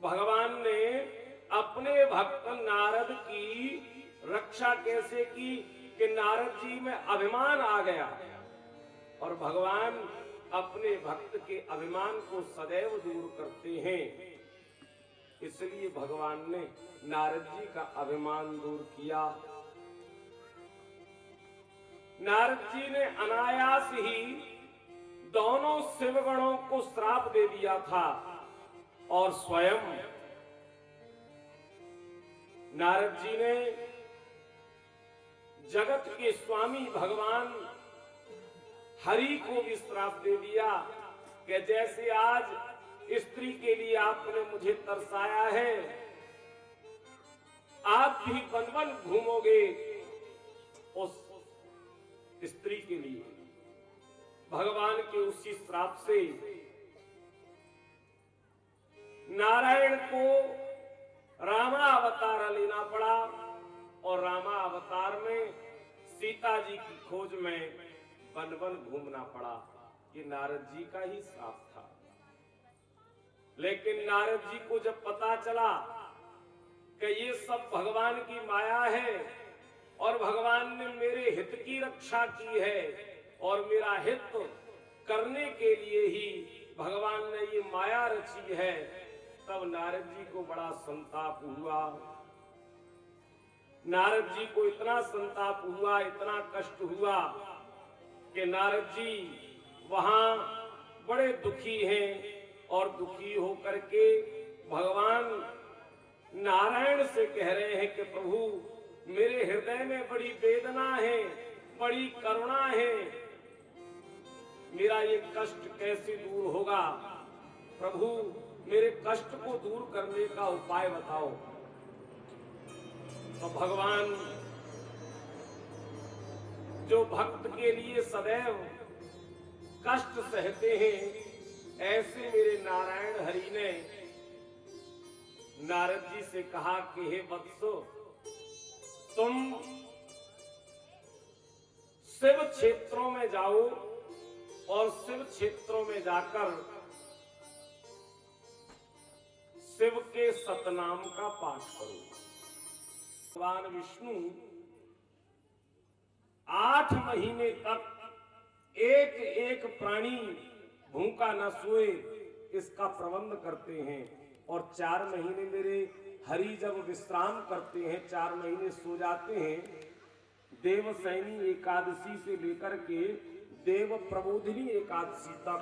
भगवान ने अपने भक्त नारद की रक्षा कैसे की कि नारद जी में अभिमान आ गया, और भगवान अपने भक्त के अभिमान को सदैव दूर करते हैं। इसलिए भगवान ने नारद जी का अभिमान दूर किया। नारद जी ने अनायास ही दोनों शिवगणों को श्राप दे दिया था, और स्वयं नारद जी ने जगत के स्वामी भगवान हरि को भी श्राप दे दिया कि जैसे आज स्त्री के लिए आपने मुझे तरसाया है, आप भी वन वन घूमोगे उस स्त्री के लिए। भगवान के उसी श्राप से नारायण को रामा अवतार लेना पड़ा, और रामा अवतार में सीता जी की खोज में वन वन घूमना पड़ा। ये नारद जी का ही श्राप था। लेकिन नारद जी को जब पता चला कि ये सब भगवान की माया है और भगवान ने मेरे हित की रक्षा की है और मेरा हित करने के लिए ही भगवान ने ये माया रची है, तब नारद जी को बड़ा संताप हुआ। नारद जी को इतना संताप हुआ, इतना कष्ट हुआ कि नारद जी वहां बड़े दुखी हैं, और दुखी होकर के भगवान नारायण से कह रहे हैं कि प्रभु मेरे हृदय में बड़ी वेदना है, बड़ी करुणा है, मेरा ये कष्ट कैसे दूर होगा? प्रभु मेरे कष्ट को दूर करने का उपाय बताओ। तो भगवान जो भक्त के लिए सदैव कष्ट सहते हैं, ऐसे मेरे नारायण हरि ने नारद जी से कहा कि हे वत्सो, तुम शिव क्षेत्रों में जाओ और शिव क्षेत्रों में जाकर शिव के सतनाम का पाठ करो। भगवान विष्णु 8 महीने तक एक एक प्राणी भूखा न सोए इसका प्रबंध करते हैं, और 4 महीने मेरे हरि जब विश्राम करते हैं, 4 महीने सो जाते हैं, देवसैनी एकादशी से लेकर के देव प्रबोधिनी एकादशी तक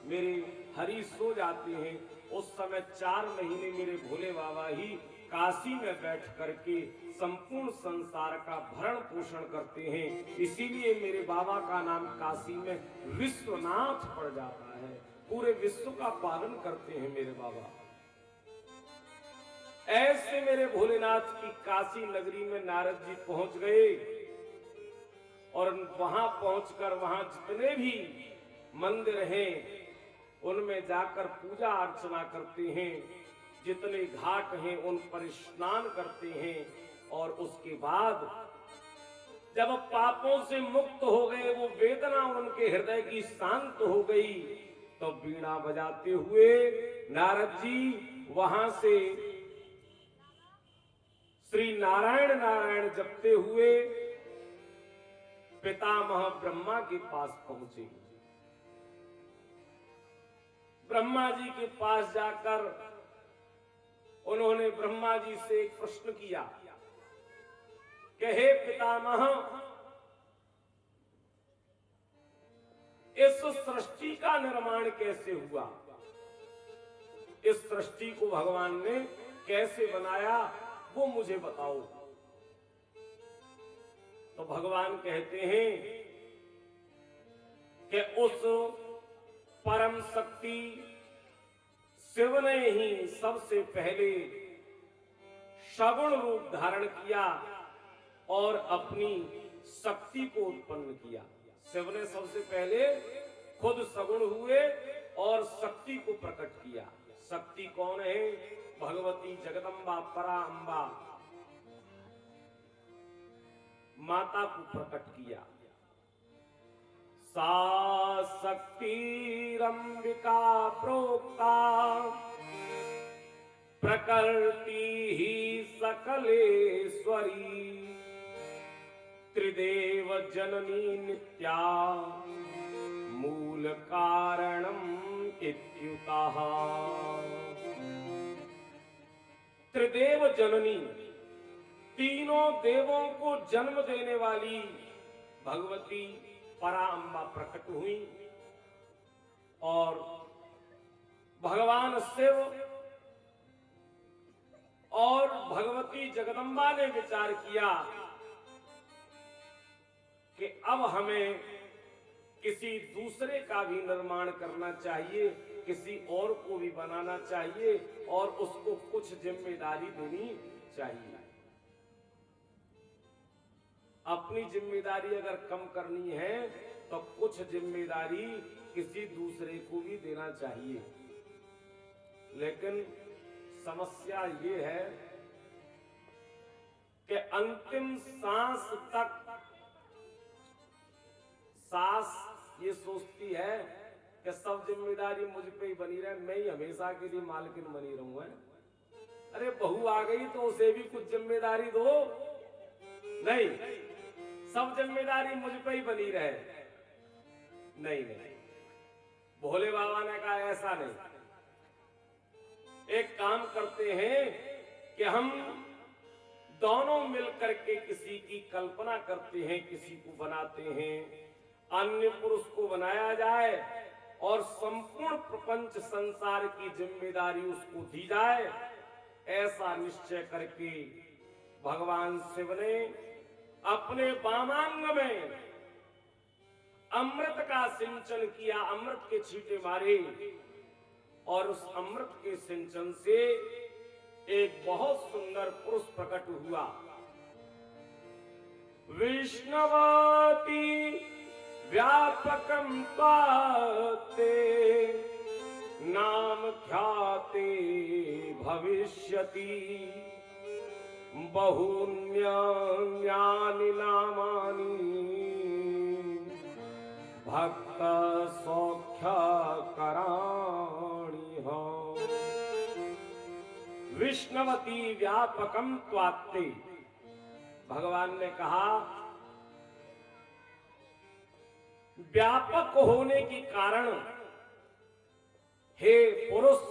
मेरे हरि सो जाते हैं। उस समय 4 महीने मेरे भोले बाबा ही काशी में बैठ करके संपूर्ण संसार का भरण पोषण करते हैं। इसीलिए मेरे बाबा का नाम काशी में विश्वनाथ पड़ जाता है। पूरे विश्व का पालन करते हैं मेरे बाबा। ऐसे मेरे भोलेनाथ की काशी नगरी में नारद जी पहुंच गए, और वहां पहुंचकर वहां जितने भी मंदिर हैं उनमें जाकर पूजा अर्चना करते हैं, जितने घाट हैं उन पर स्नान करते हैं, और उसके बाद जब पापों से मुक्त हो गए, वो वेदना उनके हृदय की शांत हो गई, तो बीड़ा बजाते हुए नारद जी वहां से श्री नारायण नारायण जपते हुए पितामह ब्रह्मा के पास पहुंचे। ब्रह्मा जी के पास जाकर उन्होंने ब्रह्मा जी से एक प्रश्न किया कि हे पितामह, इस सृष्टि का निर्माण कैसे हुआ? इस सृष्टि को भगवान ने कैसे बनाया, वो मुझे बताओ। तो भगवान कहते हैं कि उस परम शक्ति शिव ने ही सबसे पहले सगुण रूप धारण किया और अपनी शक्ति को उत्पन्न किया। शिव ने सबसे पहले खुद सगुण हुए और शक्ति को प्रकट किया। शक्ति कौन है? भगवती जगदम्बा परा अम्बा माता को प्रकट किया। सा शक्तिरंबिका प्रोक्ता प्रकृति ही सकलेश्वरी त्रिदेव जननी नित्या मूल कारणम इत्युतः। त्रिदेव जननी, तीनों देवों को जन्म देने वाली भगवती पराअम्बा प्रकट हुई और भगवान शिव और भगवती जगदम्बा ने विचार किया कि अब हमें किसी दूसरे का भी निर्माण करना चाहिए, किसी और को भी बनाना चाहिए और उसको कुछ जिम्मेदारी देनी चाहिए। अपनी जिम्मेदारी अगर कम करनी है तो कुछ जिम्मेदारी किसी दूसरे को भी देना चाहिए। लेकिन समस्या ये है कि अंतिम सांस तक सास ये सोचती है कि सब जिम्मेदारी मुझ पे ही बनी रहे, मैं ही हमेशा के लिए मालकिन बनी रहूंगा। अरे बहू आ गई तो उसे भी कुछ जिम्मेदारी दो। नहीं, सब जिम्मेदारी मुझ पे ही बनी रहे। नहीं नहीं, भोले बाबा ने कहा ऐसा नहीं। एक काम करते हैं कि हम दोनों मिलकर के किसी की कल्पना करते हैं, किसी को बनाते हैं, अन्य पुरुष को बनाया जाए और संपूर्ण प्रपंच संसार की जिम्मेदारी उसको दी जाए। ऐसा निश्चय करके भगवान शिव ने अपने वामांग में अमृत का सिंचन किया, अमृत के छींटे मारे और उस अमृत के सिंचन से एक बहुत सुंदर पुरुष प्रकट हुआ। विष्णुवती व्यापकं पाते नाम ख्याते भविष्यति बहून्यानि नामानि भक्त सौख्य कराणि। विष्णुवती व्यापकं त्वात्ते, भगवान ने कहा व्यापक होने के कारण हे पुरुष,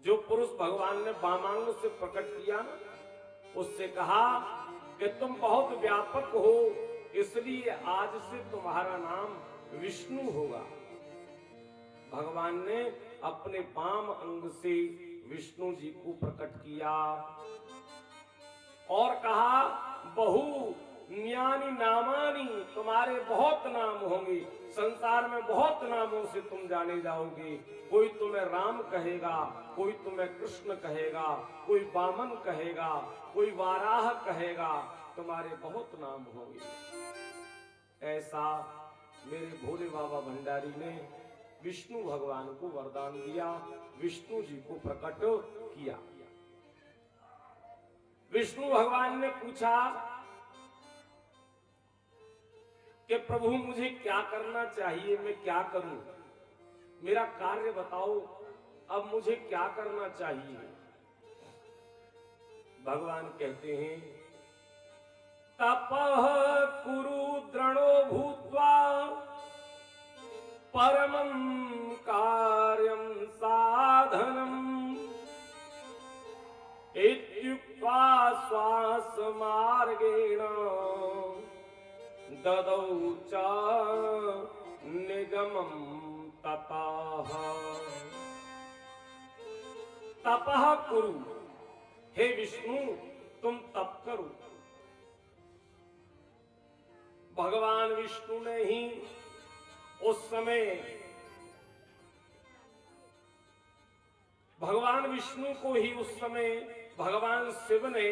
जो पुरुष भगवान ने वामांग से प्रकट किया ना, उससे कहा कि तुम बहुत व्यापक हो, इसलिए आज से तुम्हारा नाम विष्णु होगा। भगवान ने अपने वाम अंग से विष्णु जी को प्रकट किया और कहा बहु न्यानी नामानी, तुम्हारे बहुत नाम होंगे, संसार में बहुत नामों से तुम जाने जाओगे। कोई तुम्हें राम कहेगा, कोई तुम्हें कृष्ण कहेगा, कोई वामन कहेगा, कोई वाराह कहेगा, तुम्हारे बहुत नाम होंगे। ऐसा मेरे भोले बाबा भंडारी ने विष्णु भगवान को वरदान दिया, विष्णु जी को प्रकट किया। विष्णु भगवान ने पूछा कि प्रभु मुझे क्या करना चाहिए, मैं क्या करूं, मेरा कार्य बताओ, अब मुझे क्या करना चाहिए। भगवान कहते हैं तपः कुरु दृढ़ो भूत्वा परमं कार्यं साधनम् इत्युक्त्वा श्वास मार्गेण ददौ च निगमं ततः। तपः कुरु, हे विष्णु तुम तप करो। भगवान विष्णु ने ही उस समय, भगवान विष्णु को ही उस समय भगवान शिव ने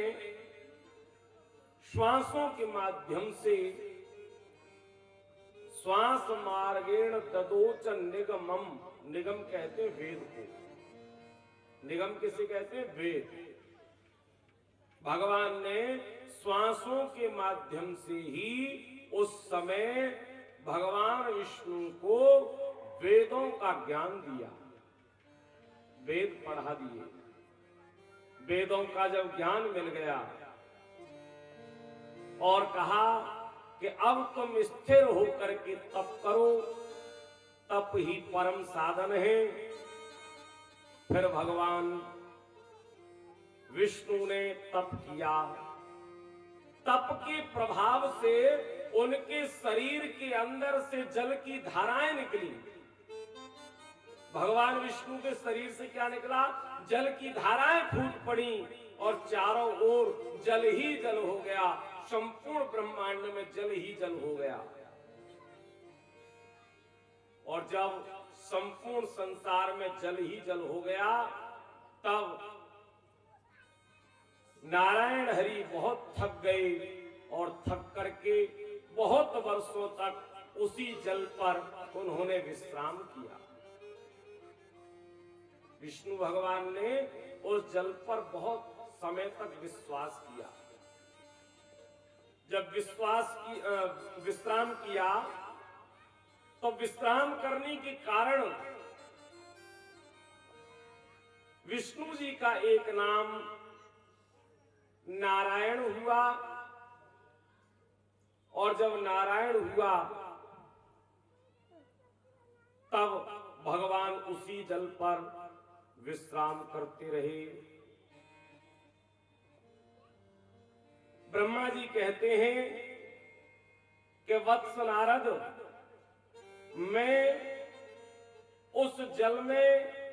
श्वासों के माध्यम से श्वास मार्गेण ददोच निगमम, निगम कहते हैं वेद को, निगम किसे कहते हैं, वेद। भगवान ने श्वासों के माध्यम से ही उस समय भगवान विष्णु को वेदों का ज्ञान दिया, वेद पढ़ा दिए। वेदों का जब ज्ञान मिल गया और कहा कि अब तुम स्थिर होकर के तप करो, तप ही परम साधन है, फिर भगवान विष्णु ने तप किया। तप के प्रभाव से उनके शरीर के अंदर से जल की धाराएं निकली। भगवान विष्णु के शरीर से क्या निकला? जल की धाराएं फूट पड़ी और चारों ओर जल ही जल हो गया। संपूर्ण ब्रह्मांड में जल ही जल हो गया। और जब संपूर्ण संसार में जल ही जल हो गया, तब नारायण हरि बहुत थक गए और थक करके बहुत वर्षों तक उसी जल पर उन्होंने विश्राम किया। विष्णु भगवान ने उस जल पर बहुत समय तक विश्वास किया। जब विश्राम किया तो विश्राम करने के कारण विष्णु जी का एक नाम नारायण हुआ। और जब नारायण हुआ तब भगवान उसी जल पर विश्राम करते रहे। ब्रह्मा जी कहते हैं कि वत्स नारद, मैं उस जल में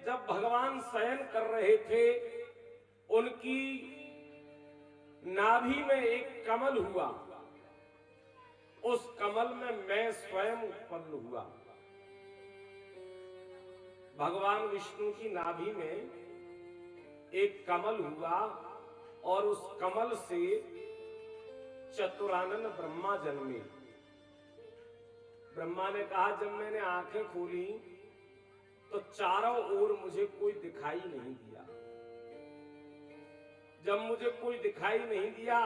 जब भगवान शयन कर रहे थे, उनकी नाभि में एक कमल हुआ। उस कमल में मैं स्वयं उत्पन्न हुआ। भगवान विष्णु की नाभि में एक कमल हुआ और उस कमल से चतुरानन ब्रह्मा जन्मे। ब्रह्मा ने कहा, जब मैंने आंखें खोली तो चारों ओर मुझे कोई दिखाई नहीं दिया। जब मुझे कोई दिखाई नहीं दिया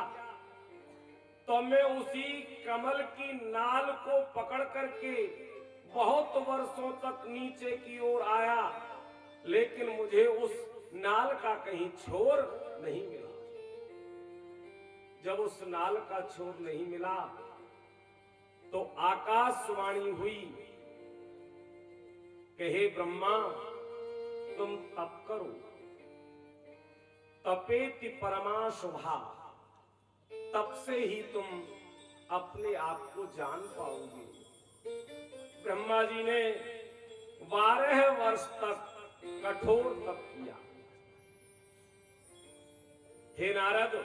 तो मैं उसी कमल की नाल को पकड़ करके बहुत वर्षों तक नीचे की ओर आया, लेकिन मुझे उस नाल का कहीं छोर नहीं मिला। जब उस नाल का छोर नहीं मिला तो आकाशवाणी हुई कि हे ब्रह्मा, तुम तप करो, तपेति परमा शुभा, तप से ही तुम अपने आप को जान पाओगे। ब्रह्मा जी ने 12 वर्ष तक कठोर तप किया। हे नारद,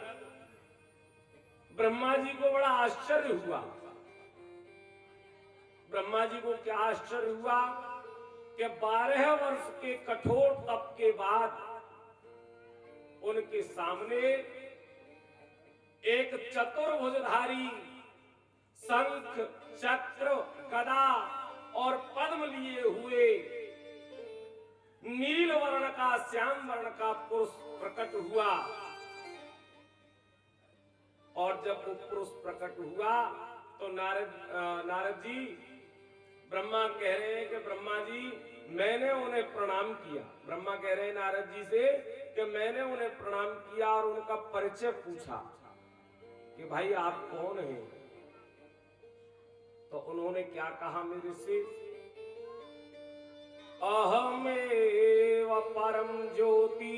ब्रह्मा जी को बड़ा आश्चर्य हुआ। ब्रह्मा जी को क्या आश्चर्य हुआ कि 12 वर्ष के कठोर तप के बाद उनके सामने एक चतुर्भुजधारी शंख, चक्र, गदा और पद्म लिए हुए नील वर्ण का, श्याम वर्ण का पुरुष प्रकट हुआ। और जब वो पुरुष प्रकट हुआ तो नारद जी, ब्रह्मा कह रहे हैं कि ब्रह्मा जी, मैंने उन्हें प्रणाम किया। ब्रह्मा कह रहे हैं नारद जी से कि मैंने उन्हें प्रणाम किया और उनका परिचय पूछा कि भाई आप कौन हैं। तो उन्होंने क्या कहा मेरे से? अहमेव परम ज्योति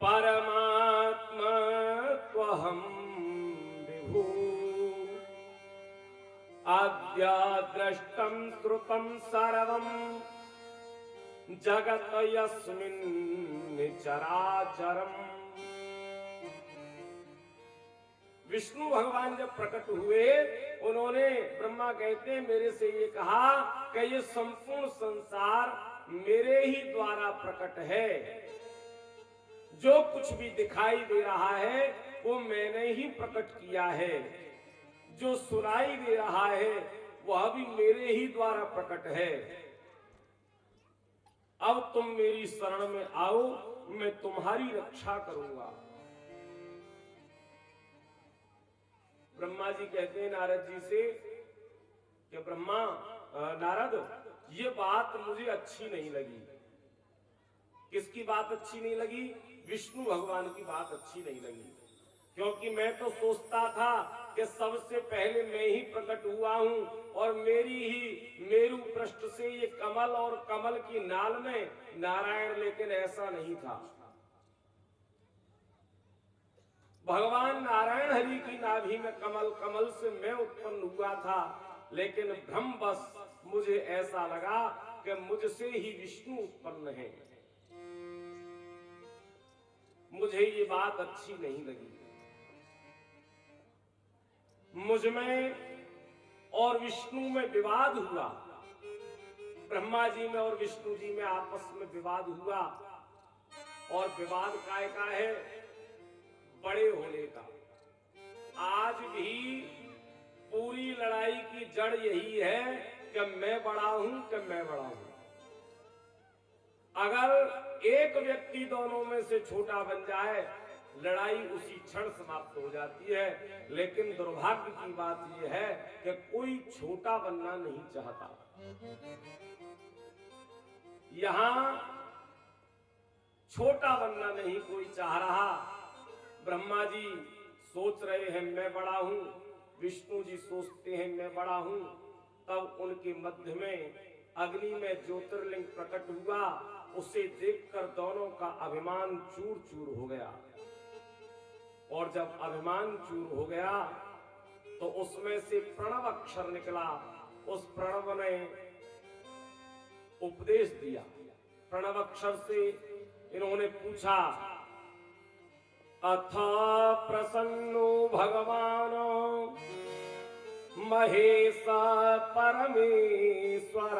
परमात्मा त्वहं विभु, आद्या दृष्टं श्रुतं सर्वं जगत यस्मिन् चराचरम्। विष्णु भगवान जब प्रकट हुए, उन्होंने, ब्रह्मा कहते हैं, मेरे से ये कहा कि ये संपूर्ण संसार मेरे ही द्वारा प्रकट है। जो कुछ भी दिखाई दे रहा है वो मैंने ही प्रकट किया है। जो सुनाई दे रहा है वह भी मेरे ही द्वारा प्रकट है। अब तुम मेरी शरण में आओ, मैं तुम्हारी रक्षा करूंगा। ब्रह्मा जी कहते हैं नारद जी से कि नारद, ये बात मुझे अच्छी नहीं लगी किसकी बात अच्छी नहीं लगी? विष्णु भगवान की बात अच्छी नहीं लगी, क्योंकि मैं तो सोचता था कि सबसे पहले मैं ही प्रकट हुआ हूं और मेरी ही मेरु पृष्ठ से ये कमल और कमल की नाल में नारायण, लेकिन ऐसा नहीं था। भगवान नारायण हरि की नाभि में कमल, कमल से मैं उत्पन्न हुआ था, लेकिन भ्रमवश मुझे ऐसा लगा कि मुझसे ही विष्णु उत्पन्न है। मुझे ये बात अच्छी नहीं लगी। मुझ में और विष्णु में विवाद हुआ, ब्रह्मा जी में और विष्णु जी में आपस में विवाद हुआ। और विवाद काय का है? बड़े होने का। आज भी पूरी लड़ाई की जड़ यही है कि मैं बड़ा हूं कि मैं बड़ा हूं। अगर एक व्यक्ति दोनों में से छोटा बन जाए, लड़ाई उसी क्षण समाप्त हो जाती है। लेकिन दुर्भाग्य की बात यह है कि कोई छोटा बनना नहीं चाहता। यहां छोटा बनना नहीं कोई चाह रहा। ब्रह्मा जी सोच रहे हैं मैं बड़ा हूं, विष्णु जी सोचते हैं मैं बड़ा हूं। तब उनके मध्य में अग्नि में ज्योतिर्लिंग प्रकट हुआ। उसे देखकर दोनों का अभिमान चूर चूर हो गया। और जब अभिमान चूर हो गया तो उसमें से प्रणव अक्षर निकला। उस प्रणव ने उपदेश दिया। प्रणव अक्षर से इन्होंने पूछा, अथ प्रसन्नो भगवान महेश परमेश्वर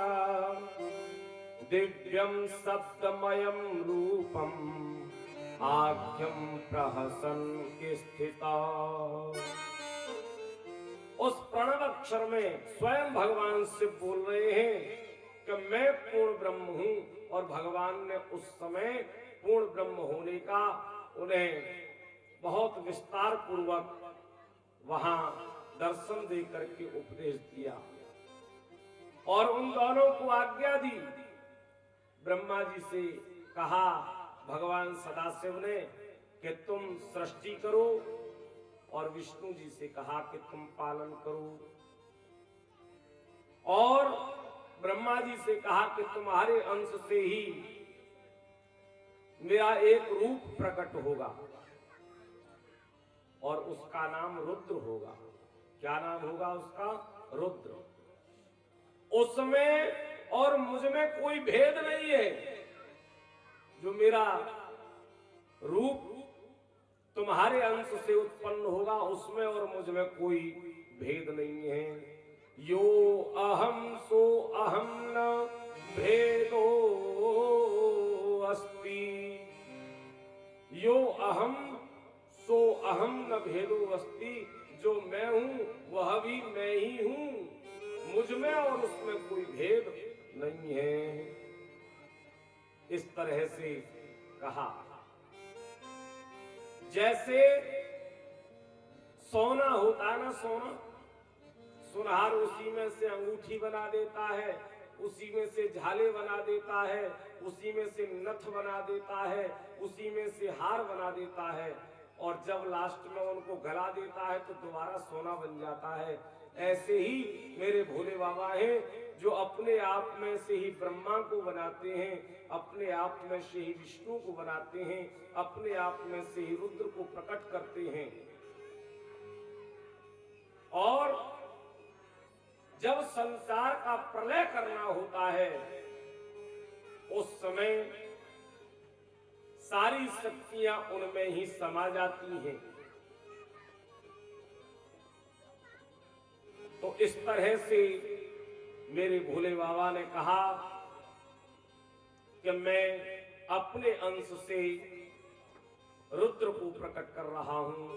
दिव्यम शब्दमयम रूपम आख्यम प्रहसन स्थिता। उस प्रणव अक्षर में स्वयं भगवान से बोल रहे हैं कि मैं पूर्ण ब्रह्म हूं। और भगवान ने उस समय पूर्ण ब्रह्म होने का उन्हें बहुत विस्तार पूर्वक वहां दर्शन दे करके उपदेश दिया और उन दोनों को आज्ञा दी। ब्रह्मा जी से कहा भगवान सदाशिव ने कि तुम सृष्टि करो, और विष्णु जी से कहा कि तुम पालन करो, और ब्रह्मा जी से कहा कि तुम्हारे अंश से ही मेरा एक रूप प्रकट होगा और उसका नाम रुद्र होगा। क्या नाम होगा उसका? रुद्र। उसमें और मुझ में कोई भेद नहीं है। जो मेरा रूप तुम्हारे अंश से उत्पन्न होगा उसमें और मुझ में कोई भेद नहीं है। यो अहम सो अहम न भेदो अस्ति। यो अहम सो अहम न भेदो अस्ति। जो मैं हूं वह भी मैं ही हूं। मुझ में और उसमें कोई भेद नहीं है। इस तरह से कहा। जैसे सोना होता है ना, सोना, सुनहार उसी में से अंगूठी बना देता है, उसी में से झाले बना देता है, उसी में से नथ बना देता है, उसी में से हार बना देता है, और जब लास्ट में उनको गला देता है तो दोबारा सोना बन जाता है। ऐसे ही मेरे भोले बाबा हैं जो अपने आप में से ही ब्रह्मा को बनाते हैं, अपने आप में से ही विष्णु को बनाते हैं, अपने आप में से ही रुद्र को प्रकट करते हैं। और जब संसार का प्रलय करना होता है उस समय सारी शक्तियां उनमें ही समा जाती हैं। तो इस तरह से मेरे भोले बाबा ने कहा कि मैं अपने अंश से रुद्र को प्रकट कर रहा हूं,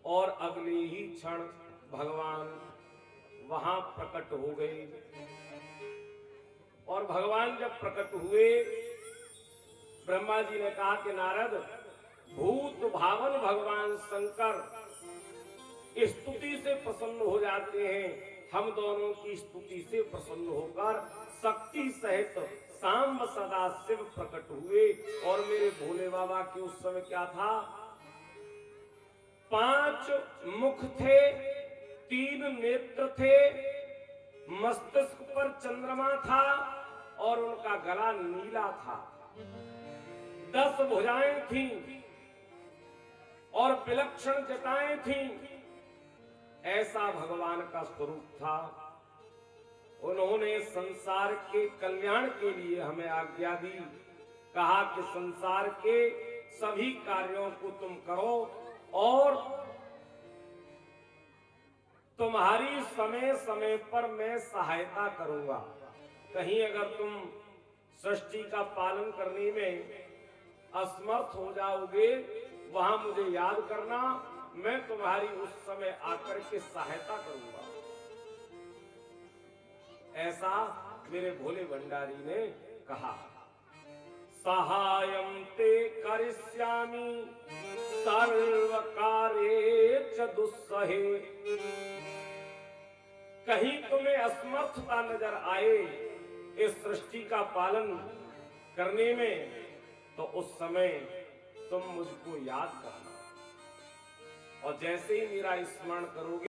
और अगले ही क्षण भगवान वहां प्रकट हो गए। और भगवान जब प्रकट हुए, ब्रह्मा जी ने कहा कि नारद, भूत भावन भगवान शंकर स्तुति से प्रसन्न हो जाते हैं। हम दोनों की स्तुति से प्रसन्न होकर शक्ति सहित सांब सदा शिव प्रकट हुए। और मेरे भोले बाबा के उस समय क्या था, 5 मुख थे, 3 नेत्र थे, मस्तिष्क पर चंद्रमा था और उनका गला नीला था, 10 भुजाएं थीं और विलक्षण जटाएं थीं। ऐसा भगवान का स्वरूप था। उन्होंने संसार के कल्याण के लिए हमें आज्ञा दी, कहा कि संसार के सभी कार्यों को तुम करो और तुम्हारी समय समय पर मैं सहायता करूंगा। कहीं अगर तुम सृष्टि का पालन करने में असमर्थ हो जाओगे, वहां मुझे याद करना, मैं तुम्हारी उस समय आकर के सहायता करूंगा। ऐसा मेरे भोले भंडारी ने कहा। सहायम ते करिष्यामि सर्व कार्ये च दुस्सहे। कहीं तुम्हें असमर्थता नजर आए इस सृष्टि का पालन करने में, तो उस समय तुम मुझको याद करना, और जैसे ही मेरा स्मरण करोगे